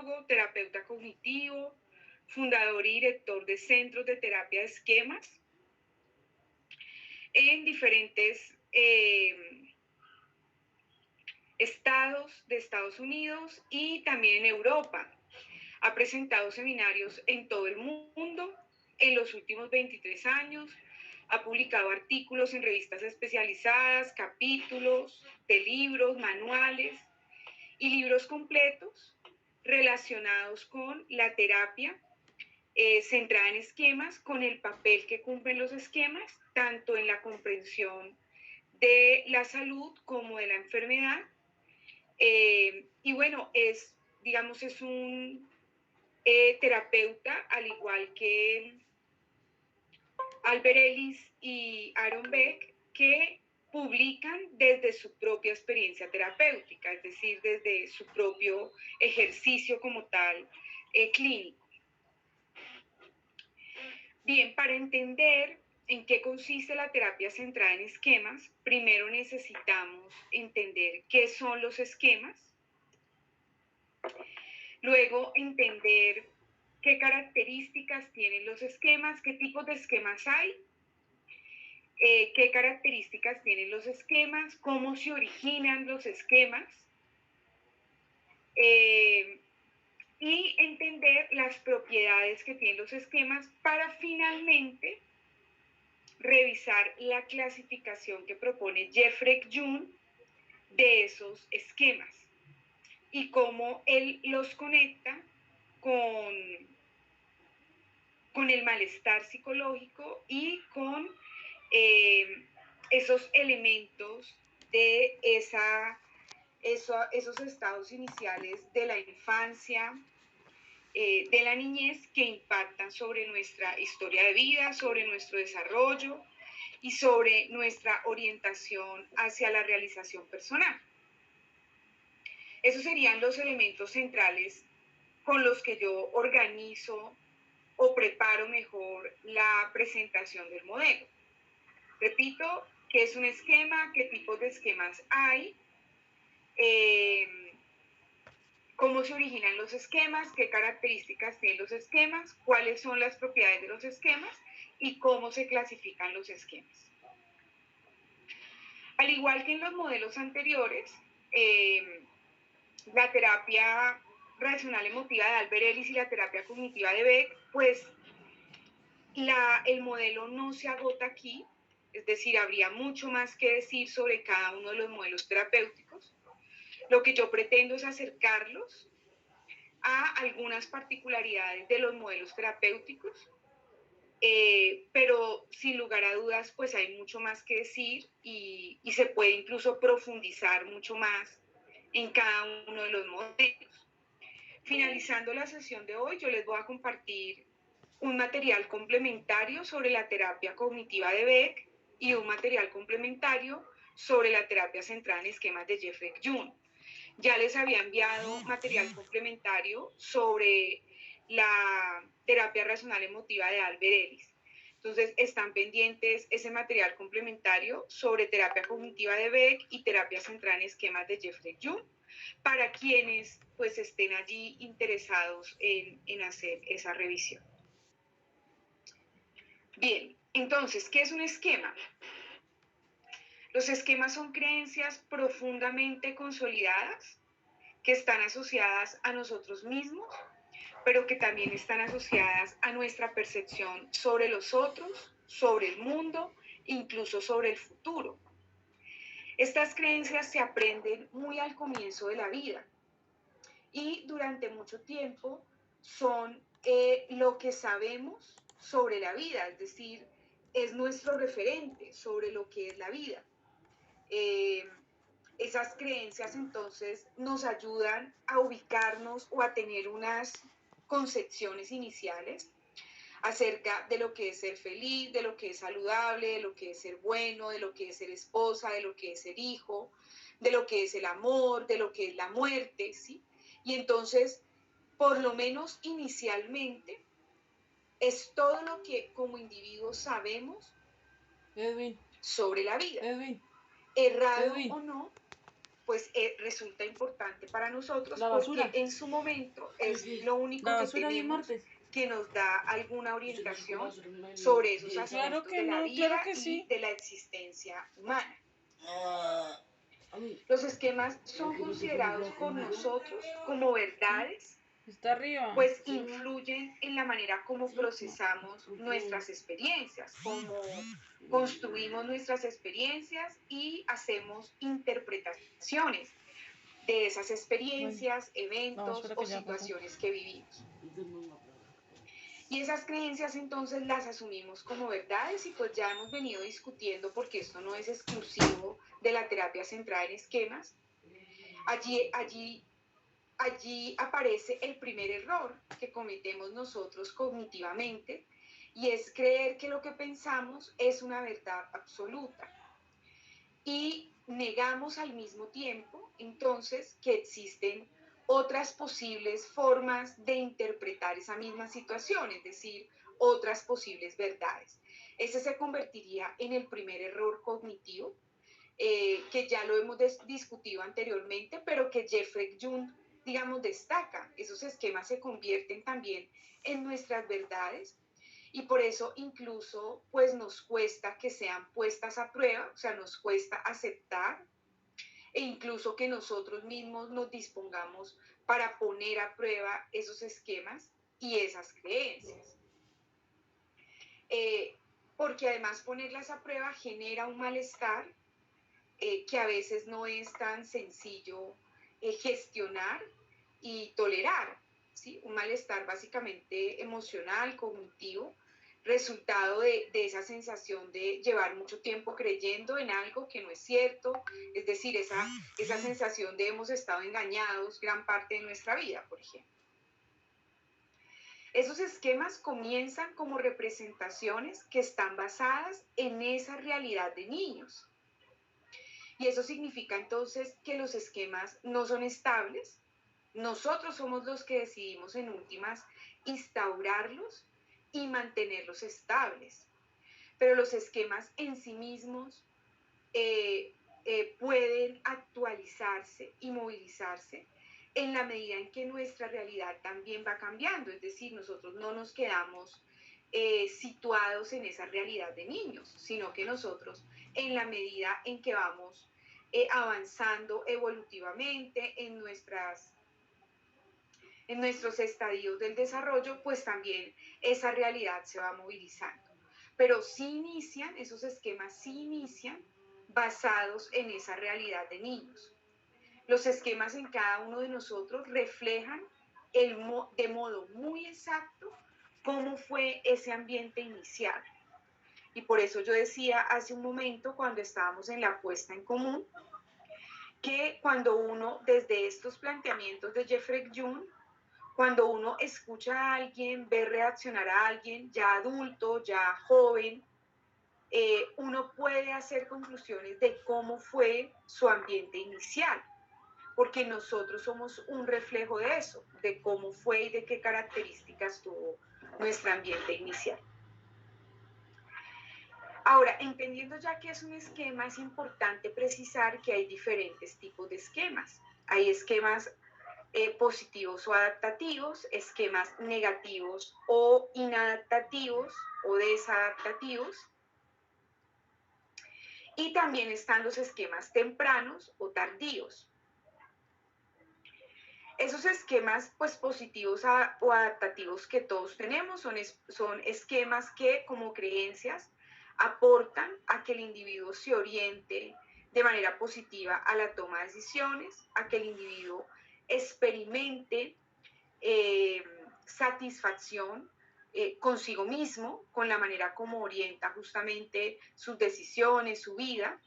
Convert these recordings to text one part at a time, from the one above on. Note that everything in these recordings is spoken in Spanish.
psicólogo, terapeuta cognitivo, fundador y director de centros de terapia de esquemas en diferentes estados de Estados Unidos y también en Europa. Ha presentado seminarios en todo el mundo en los últimos 23 años. Ha publicado artículos en revistas especializadas, capítulos de libros, manuales y libros completos relacionados con la terapia centrada en esquemas, con el papel que cumplen los esquemas, tanto en la comprensión de la salud como de la enfermedad. Y bueno, es un terapeuta, al igual que Albert Ellis y Aaron Beck, que publican desde su propia experiencia terapéutica, es decir, desde su propio ejercicio como tal clínico. Bien, para entender en qué consiste la terapia centrada en esquemas, primero necesitamos entender qué son los esquemas, luego entender qué características tienen los esquemas, qué tipos de esquemas hay, qué características tienen los esquemas, cómo se originan los esquemas, y entender las propiedades que tienen los esquemas para finalmente revisar la clasificación que propone Jeffrey June de esos esquemas y cómo él los conecta con el malestar psicológico y con esos elementos de esos estados iniciales de la infancia, de la niñez, que impactan sobre nuestra historia de vida, sobre nuestro desarrollo y sobre nuestra orientación hacia la realización personal. Esos serían los elementos centrales con los que yo organizo o preparo mejor la presentación del modelo. Repito, ¿qué es un esquema? ¿Qué tipos de esquemas hay? ¿Cómo se originan los esquemas? ¿Qué características tienen los esquemas? ¿Cuáles son las propiedades de los esquemas? ¿Y cómo se clasifican los esquemas? Al igual que en los modelos anteriores, la terapia racional emotiva de Albert Ellis y la terapia cognitiva de Beck, pues el modelo no se agota aquí, es decir, habría mucho más que decir sobre cada uno de los modelos terapéuticos. Lo que yo pretendo es acercarlos a algunas particularidades de los modelos terapéuticos, pero sin lugar a dudas, pues hay mucho más que decir y se puede incluso profundizar mucho más en cada uno de los modelos. Finalizando la sesión de hoy, yo les voy a compartir un material complementario sobre la terapia cognitiva de Beck y un material complementario sobre la terapia centrada en esquemas de Jeffrey June. Ya les había enviado material complementario sobre la terapia racional emotiva de Albert Ellis. Entonces, están pendientes ese material complementario sobre terapia cognitiva de Beck y terapia centrada en esquemas de Jeffrey June, para quienes pues estén allí interesados en hacer esa revisión. Bien, entonces, ¿qué es un esquema? Los esquemas son creencias profundamente consolidadas que están asociadas a nosotros mismos, pero que también están asociadas a nuestra percepción sobre los otros, sobre el mundo, incluso sobre el futuro. Estas creencias se aprenden muy al comienzo de la vida y durante mucho tiempo son lo que sabemos sobre la vida, es decir, es nuestro referente sobre lo que es la vida. Esas creencias entonces nos ayudan a ubicarnos o a tener unas concepciones iniciales acerca de lo que es ser feliz, de lo que es saludable, de lo que es ser bueno, de lo que es ser esposa, de lo que es ser hijo, de lo que es el amor, de lo que es la muerte, ¿sí? Y entonces, por lo menos inicialmente, es todo lo que como individuos sabemos sobre la vida. Errado o no, pues resulta importante para nosotros La basura. porque en su momento es lo único La que basura bien tenemos martes. que nos da alguna orientación sobre esos Claro aspectos que de la no, vida claro que y sí. de la existencia humana. Los esquemas son considerados por nosotros como verdades, Está arriba. pues influyen en la manera como procesamos nuestras experiencias, como construimos nuestras experiencias y hacemos interpretaciones de esas experiencias, eventos o situaciones que vivimos. Y esas creencias entonces las asumimos como verdades y pues ya hemos venido discutiendo porque esto no es exclusivo de la terapia centrada en esquemas. Allí aparece el primer error que cometemos nosotros cognitivamente y es creer que lo que pensamos es una verdad absoluta. Y negamos al mismo tiempo entonces que existen otras posibles formas de interpretar esa misma situación, es decir, otras posibles verdades. Ese se convertiría en el primer error cognitivo, que ya lo hemos discutido anteriormente, pero que Jeffrey Jung, digamos, destaca. Esos esquemas se convierten también en nuestras verdades y por eso incluso pues nos cuesta que sean puestas a prueba, o sea, nos cuesta aceptar e incluso que nosotros mismos nos dispongamos para poner a prueba esos esquemas y esas creencias. Porque además ponerlas a prueba genera un malestar que a veces no es tan sencillo gestionar y tolerar, ¿sí? Un malestar básicamente emocional, cognitivo, resultado de esa sensación de llevar mucho tiempo creyendo en algo que no es cierto, es decir, esa sensación de hemos estado engañados gran parte de nuestra vida, por ejemplo. Esos esquemas comienzan como representaciones que están basadas en esa realidad de niños. Y eso significa entonces que los esquemas no son estables. Nosotros somos los que decidimos en últimas instaurarlos y mantenerlos estables. Pero los esquemas en sí mismos pueden actualizarse y movilizarse en la medida en que nuestra realidad también va cambiando. Es decir, nosotros no nos quedamos situados en esa realidad de niños, sino que nosotros, en la medida en que vamos avanzando evolutivamente en nuestros estadios del desarrollo, pues también esa realidad se va movilizando. Pero esos esquemas sí inician basados en esa realidad de niños. Los esquemas en cada uno de nosotros reflejan de modo muy exacto cómo fue ese ambiente inicial. Y por eso yo decía hace un momento, cuando estábamos en la puesta en común, que cuando uno, desde estos planteamientos de Jeffrey Jung, cuando uno escucha a alguien, ve reaccionar a alguien ya adulto, ya joven, uno puede hacer conclusiones de cómo fue su ambiente inicial, porque nosotros somos un reflejo de eso, de cómo fue y de qué características tuvo nuestro ambiente inicial. Ahora, entendiendo ya que es un esquema, es importante precisar que hay diferentes tipos de esquemas. Hay esquemas positivos o adaptativos, esquemas negativos o inadaptativos o desadaptativos. Y también están los esquemas tempranos o tardíos. Esos esquemas pues, positivos o adaptativos que todos tenemos son esquemas que como creencias aportan a que el individuo se oriente de manera positiva a la toma de decisiones, a que el individuo experimente satisfacción consigo mismo, con la manera como orienta justamente sus decisiones, su vida.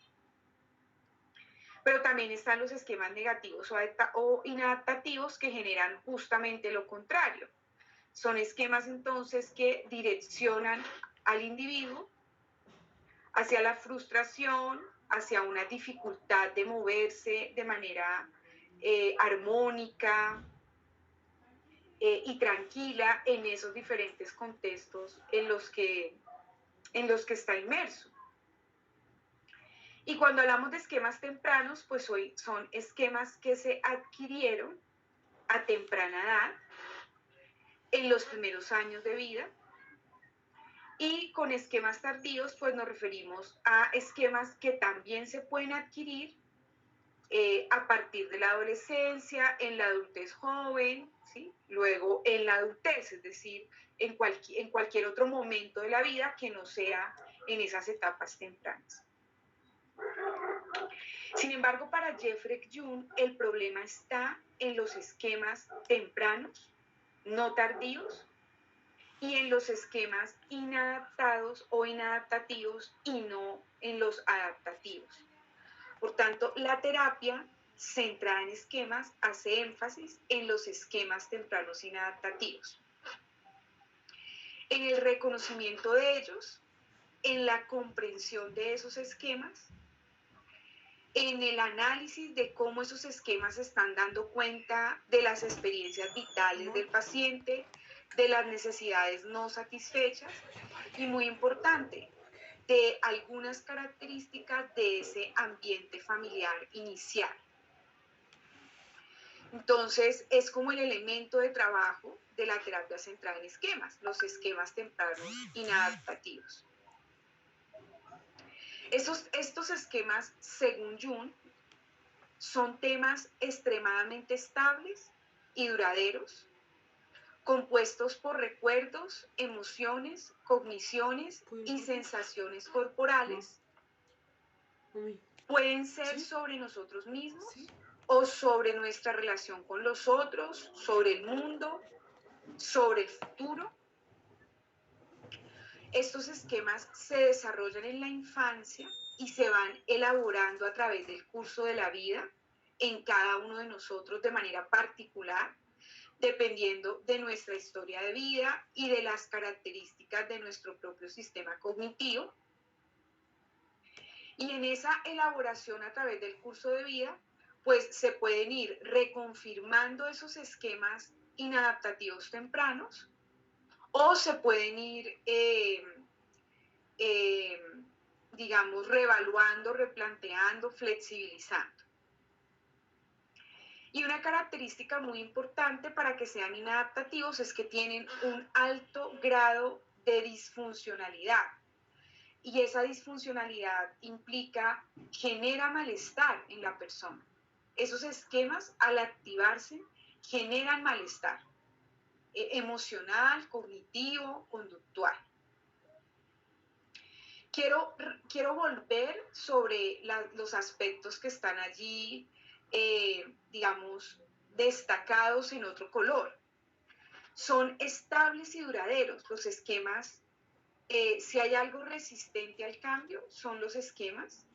Pero también están los esquemas negativos o inadaptativos que generan justamente lo contrario. Son esquemas entonces que direccionan al individuo hacia la frustración, hacia una dificultad de moverse de manera armónica y tranquila en esos diferentes contextos en los que está inmerso. Y cuando hablamos de esquemas tempranos, pues hoy son esquemas que se adquirieron a temprana edad, en los primeros años de vida. Y con esquemas tardíos, pues nos referimos a esquemas que también se pueden adquirir a partir de la adolescencia, en la adultez joven, ¿sí? Luego en la adultez, es decir, en cualquier otro momento de la vida que no sea en esas etapas tempranas. Sin embargo, para Jeffrey Jung, el problema está en los esquemas tempranos, no tardíos, y en los esquemas inadaptados o inadaptativos y no en los adaptativos. Por tanto, la terapia centrada en esquemas hace énfasis en los esquemas tempranos inadaptativos, en el reconocimiento de ellos, en la comprensión de esos esquemas, en el análisis de cómo esos esquemas están dando cuenta de las experiencias vitales del paciente, de las necesidades no satisfechas y, muy importante, de algunas características de ese ambiente familiar inicial. Entonces, es como el elemento de trabajo de la terapia centrada en esquemas, los esquemas tempranos inadaptativos. Estos esquemas, según Jung, son temas extremadamente estables y duraderos, compuestos por recuerdos, emociones, cogniciones y sensaciones corporales. Pueden ser sobre nosotros mismos o sobre nuestra relación con los otros, sobre el mundo, sobre el futuro. Estos esquemas se desarrollan en la infancia y se van elaborando a través del curso de la vida en cada uno de nosotros de manera particular, dependiendo de nuestra historia de vida y de las características de nuestro propio sistema cognitivo. Y en esa elaboración a través del curso de vida, pues se pueden ir reconfirmando esos esquemas inadaptativos tempranos o se pueden ir, digamos, reevaluando, replanteando, flexibilizando. Y una característica muy importante para que sean inadaptativos es que tienen un alto grado de disfuncionalidad. Y esa disfuncionalidad genera malestar en la persona. Esos esquemas, al activarse, generan malestar emocional, cognitivo, conductual. Quiero volver sobre los aspectos que están allí, digamos, destacados en otro color. Son estables y duraderos los esquemas. Si hay algo resistente al cambio, son los esquemas.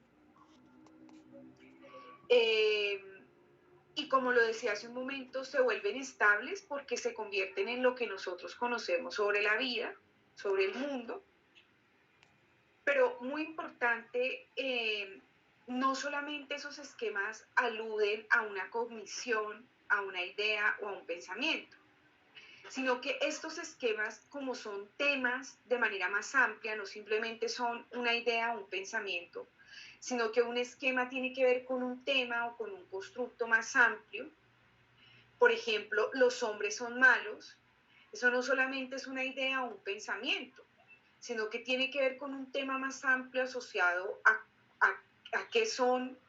Y como lo decía hace un momento, se vuelven estables porque se convierten en lo que nosotros conocemos sobre la vida, sobre el mundo. Pero muy importante, no solamente esos esquemas aluden a una cognición, a una idea o a un pensamiento, sino que estos esquemas, como son temas de manera más amplia, no simplemente son una idea o un pensamiento, sino que un esquema tiene que ver con un tema o con un constructo más amplio. Por ejemplo, los hombres son malos. Eso no solamente es una idea o un pensamiento, sino que tiene que ver con un tema más amplio asociado a qué son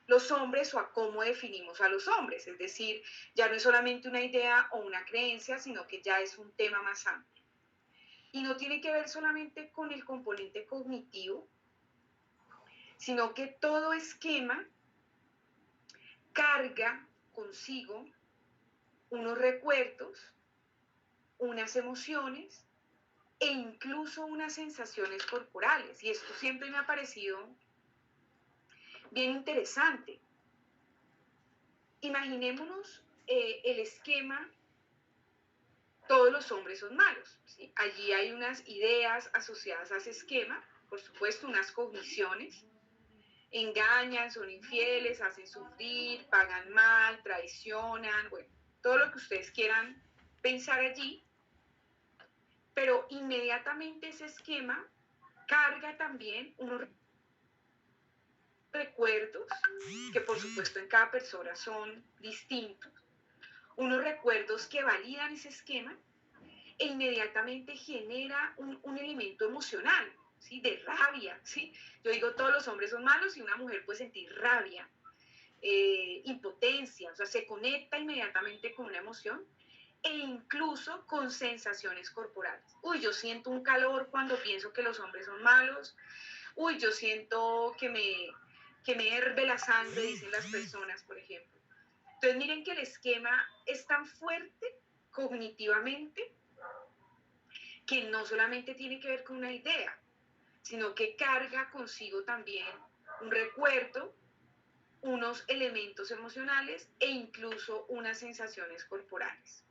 los hombres o a cómo definimos a los hombres. Es decir, ya no es solamente una idea o una creencia, sino que ya es un tema más amplio. Y no tiene que ver solamente con el componente cognitivo, sino que todo esquema carga consigo unos recuerdos, unas emociones e incluso unas sensaciones corporales. Y esto siempre me ha parecido bien interesante. Imaginémonos el esquema, todos los hombres son malos, ¿sí? Allí hay unas ideas asociadas a ese esquema, por supuesto, unas cogniciones. Engañan, son infieles, hacen sufrir, pagan mal, traicionan, bueno, todo lo que ustedes quieran pensar allí. Pero inmediatamente ese esquema carga también unos recuerdos, que por supuesto en cada persona son distintos, unos recuerdos que validan ese esquema e inmediatamente genera un elemento emocional, ¿sí? De rabia, ¿sí? Yo digo, todos los hombres son malos y una mujer puede sentir rabia, impotencia, o sea, se conecta inmediatamente con una emoción e incluso con sensaciones corporales. Uy, yo siento un calor cuando pienso que los hombres son malos. Uy, yo siento que me herve la sangre, dicen las personas, por ejemplo. Entonces, miren que el esquema es tan fuerte cognitivamente que no solamente tiene que ver con una idea, sino que carga consigo también un recuerdo, unos elementos emocionales e incluso unas sensaciones corporales.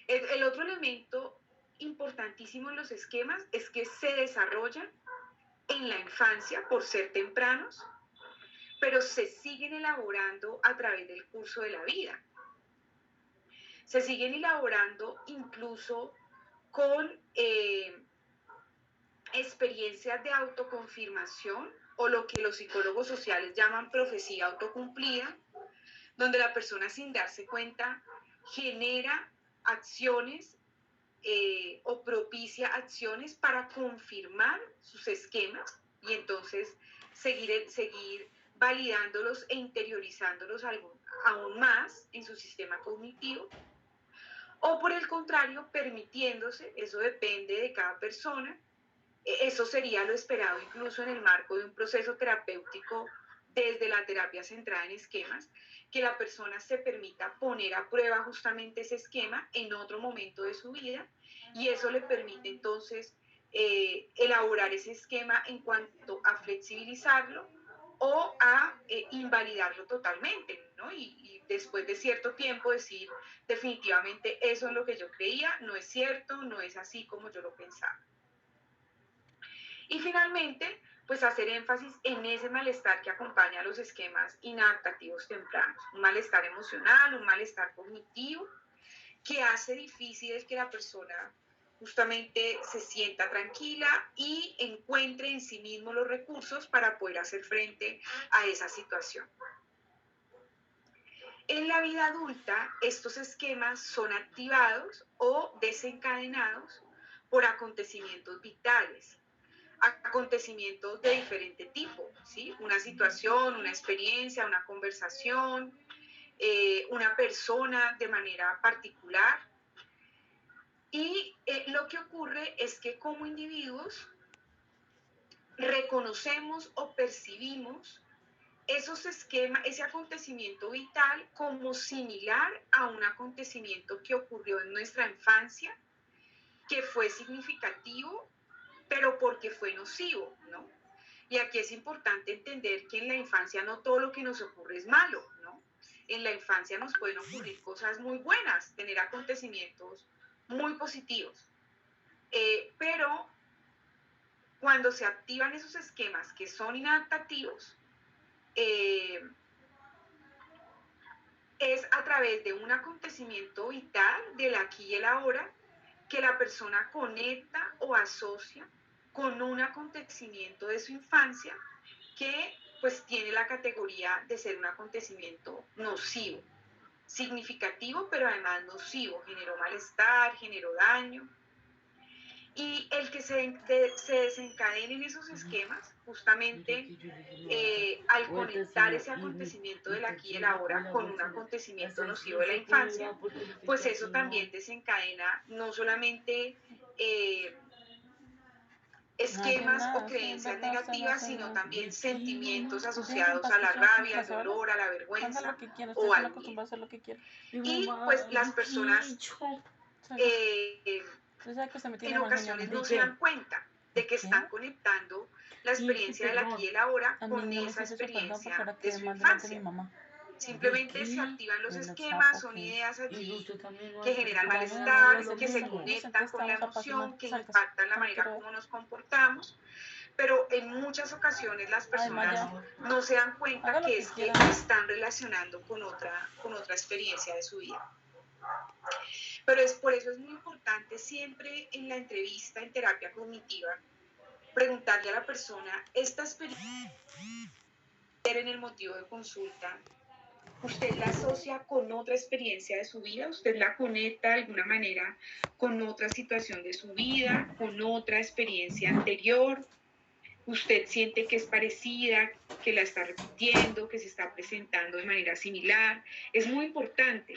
El otro elemento importantísimo en los esquemas es que se desarrollan en la infancia por ser tempranos, pero se siguen elaborando a través del curso de la vida. Se siguen elaborando incluso con experiencias de autoconfirmación o lo que los psicólogos sociales llaman profecía autocumplida, donde la persona sin darse cuenta genera acciones o propicia acciones para confirmar sus esquemas y entonces seguir validándolos e interiorizándolos aún más en su sistema cognitivo, o por el contrario, permitiéndose, eso depende de cada persona, eso sería lo esperado incluso en el marco de un proceso terapéutico desde la terapia centrada en esquemas, que la persona se permita poner a prueba justamente ese esquema en otro momento de su vida y eso le permite entonces elaborar ese esquema en cuanto a flexibilizarlo o a invalidarlo totalmente, ¿no? Y después de cierto tiempo decir definitivamente eso es lo que yo creía, no es cierto, no es así como yo lo pensaba. Y finalmente, pues hacer énfasis en ese malestar que acompaña a los esquemas inadaptativos tempranos, un malestar emocional, un malestar cognitivo, que hace difícil que la persona justamente se sienta tranquila y encuentre en sí mismo los recursos para poder hacer frente a esa situación. En la vida adulta, estos esquemas son activados o desencadenados por acontecimientos vitales, acontecimientos de diferente tipo, ¿sí? Una situación, una experiencia, una conversación, una persona de manera particular. Y lo que ocurre es que como individuos reconocemos o percibimos esos esquemas, ese acontecimiento vital como similar a un acontecimiento que ocurrió en nuestra infancia, que fue significativo, pero porque fue nocivo, ¿no? Y aquí es importante entender que en la infancia no todo lo que nos ocurre es malo, ¿no? En la infancia nos pueden ocurrir cosas muy buenas, tener acontecimientos muy positivos. Pero cuando se activan esos esquemas que son inadaptativos, es a través de un acontecimiento vital del aquí y el ahora que la persona conecta o asocia con un acontecimiento de su infancia que pues tiene la categoría de ser un acontecimiento nocivo, significativo pero además nocivo, generó malestar, generó daño. Y el que se desencadenen esos esquemas, justamente al conectar ese acontecimiento del aquí y el ahora con un acontecimiento nocivo de la infancia, pues eso también desencadena no solamente esquemas o creencias negativas, sino también sentimientos asociados a la rabia, al dolor, a la vergüenza o al miedo. Y pues las personas en ocasiones no se dan cuenta de que están conectando la experiencia del aquí y el ahora con esa experiencia de su infancia. Simplemente se activan los esquemas, son ideas allí que generan malestar, que se conectan con la emoción, que impactan la manera como nos comportamos, pero en muchas ocasiones las personas no se dan cuenta que es que están relacionando con otra experiencia de su vida. Pero por eso es muy importante siempre en la entrevista en terapia cognitiva preguntarle a la persona, ¿esta experiencia en el motivo de consulta, ¿usted la asocia con otra experiencia de su vida? ¿Usted la conecta de alguna manera con otra situación de su vida, con otra experiencia anterior? ¿Usted siente que es parecida, que la está repitiendo, que se está presentando de manera similar? Es muy importante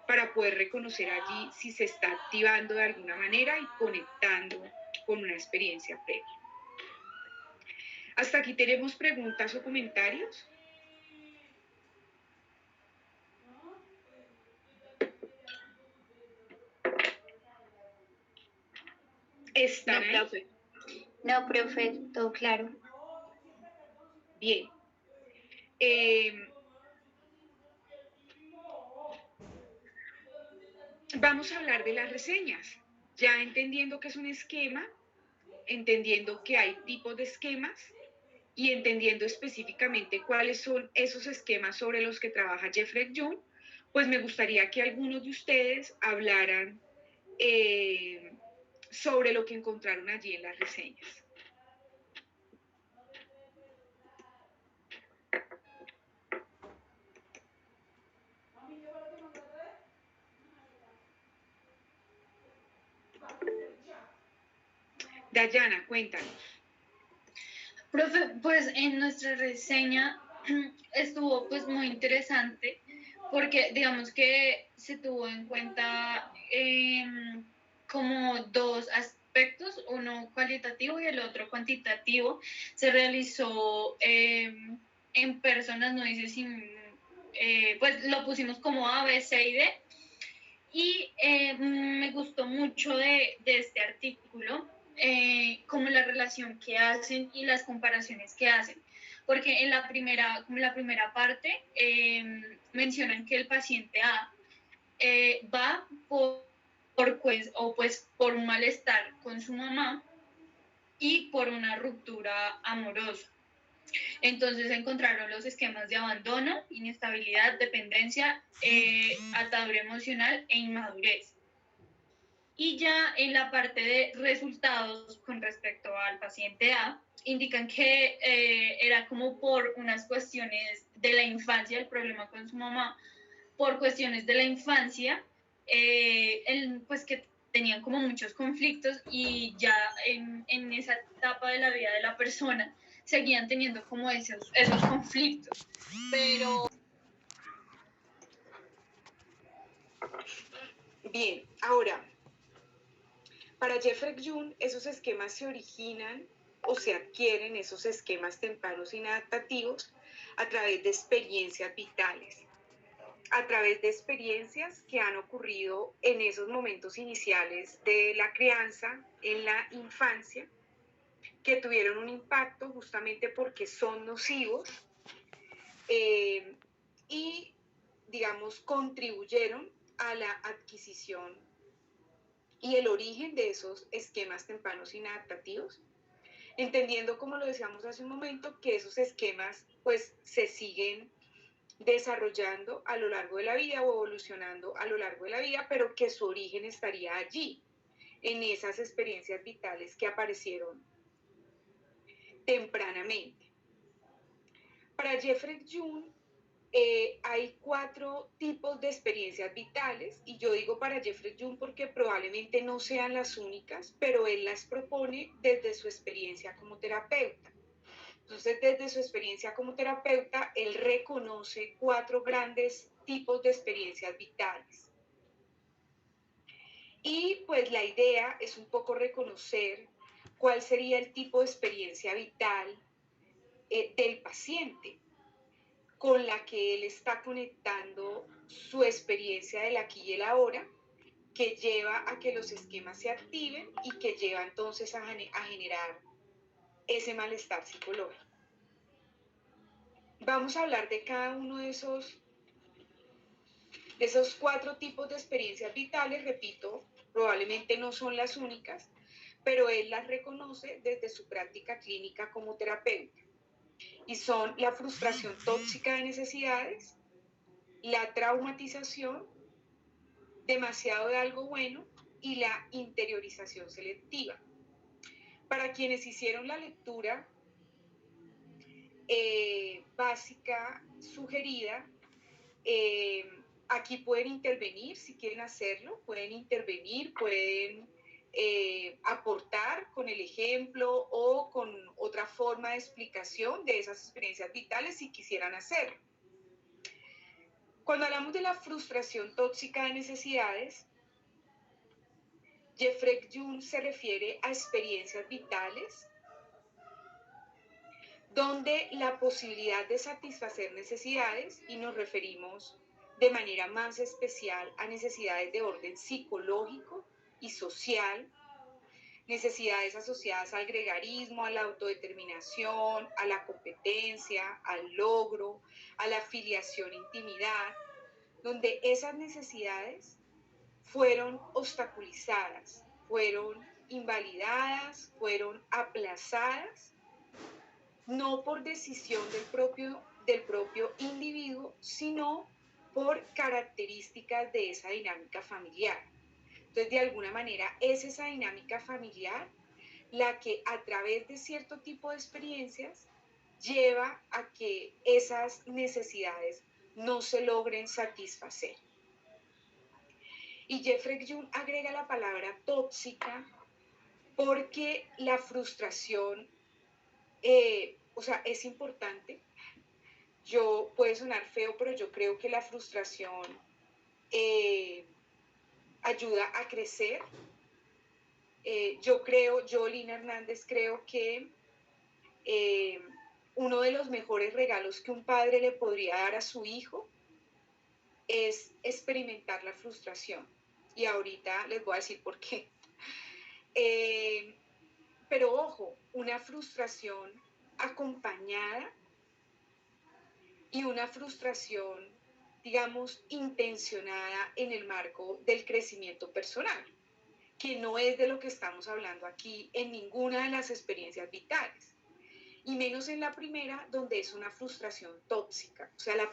para poder reconocer allí si se está activando de alguna manera y conectando con una experiencia previa. Hasta aquí tenemos preguntas o comentarios. ¿Están ahí? Profe. No, profe, todo claro. Bien. Vamos a hablar de las reseñas. Ya entendiendo que es un esquema, entendiendo que hay tipos de esquemas y entendiendo específicamente cuáles son esos esquemas sobre los que trabaja Jeffrey Jung, pues me gustaría que algunos de ustedes hablaran sobre lo que encontraron allí en las reseñas. Dayana, cuéntanos. Profe, pues en nuestra reseña estuvo pues muy interesante porque digamos que se tuvo en cuenta como dos aspectos, uno cualitativo y el otro cuantitativo. Se realizó en personas, no dice si, pues lo pusimos como A, B, C y D. Y me gustó mucho de este artículo como la relación que hacen y las comparaciones que hacen. Porque en la primera parte mencionan que el paciente A va por un malestar con su mamá y por una ruptura amorosa. Entonces encontraron los esquemas de abandono, inestabilidad, dependencia, atadura emocional e inmadurez. Y ya en la parte de resultados con respecto al paciente A, indican que era como por unas cuestiones de la infancia, el problema con su mamá, por cuestiones de la infancia, pues que tenían como muchos conflictos y ya en esa etapa de la vida de la persona seguían teniendo como esos conflictos. Pero... Bien, ahora, para Jeffrey Jung, esos esquemas se originan o se adquieren, esos esquemas tempranos inadaptativos, a través de experiencias vitales, a través de experiencias que han ocurrido en esos momentos iniciales de la crianza, en la infancia, que tuvieron un impacto justamente porque son nocivos y, digamos, contribuyeron a la adquisición y el origen de esos esquemas tempranos inadaptativos, entendiendo, como lo decíamos hace un momento, que esos esquemas pues se siguen desarrollando a lo largo de la vida o evolucionando a lo largo de la vida, pero que su origen estaría allí, en esas experiencias vitales que aparecieron tempranamente. Para Jeffrey Jung, hay 4 tipos de experiencias vitales, y yo digo para Jeffrey Jung porque probablemente no sean las únicas, pero él las propone desde su experiencia como terapeuta. Entonces, desde su experiencia como terapeuta, él reconoce 4 grandes tipos de experiencias vitales. Y pues la idea es un poco reconocer cuál sería el tipo de experiencia vital del paciente con la que él está conectando su experiencia del aquí y el ahora, que lleva a que los esquemas se activen y que lleva entonces a generar ese malestar psicológico. Vamos a hablar de cada uno de esos 4 tipos de experiencias vitales. Repito, probablemente no son las únicas, pero él las reconoce desde su práctica clínica como terapeuta. Y son la frustración tóxica de necesidades, la traumatización, demasiado de algo bueno y la interiorización selectiva. Para quienes hicieron la lectura básica sugerida. Aquí pueden intervenir si quieren hacerlo, pueden intervenir, pueden aportar con el ejemplo o con otra forma de explicación de esas experiencias vitales si quisieran hacerlo. Cuando hablamos de la frustración tóxica de necesidades, Jeffrey Jung se refiere a experiencias vitales donde la posibilidad de satisfacer necesidades, y nos referimos de manera más especial a necesidades de orden psicológico y social, necesidades asociadas al gregarismo, a la autodeterminación, a la competencia, al logro, a la afiliación e intimidad, donde esas necesidades fueron obstaculizadas, fueron invalidadas, fueron aplazadas, no por decisión del propio individuo, sino por características de esa dinámica familiar. Entonces, de alguna manera, es esa dinámica familiar la que a través de cierto tipo de experiencias lleva a que esas necesidades no se logren satisfacer. Y Jeffrey Jung agrega la palabra tóxica porque la frustración, es importante. Puede sonar feo, pero yo creo que la frustración ayuda a crecer. Yo, Lina Hernández, creo que uno de los mejores regalos que un padre le podría dar a su hijo es experimentar la frustración. Y ahorita les voy a decir por qué. Pero ojo, una frustración acompañada y una frustración, digamos, intencionada en el marco del crecimiento personal, que no es de lo que estamos hablando aquí en ninguna de las experiencias vitales, y menos en la primera, donde es una frustración tóxica. O sea, la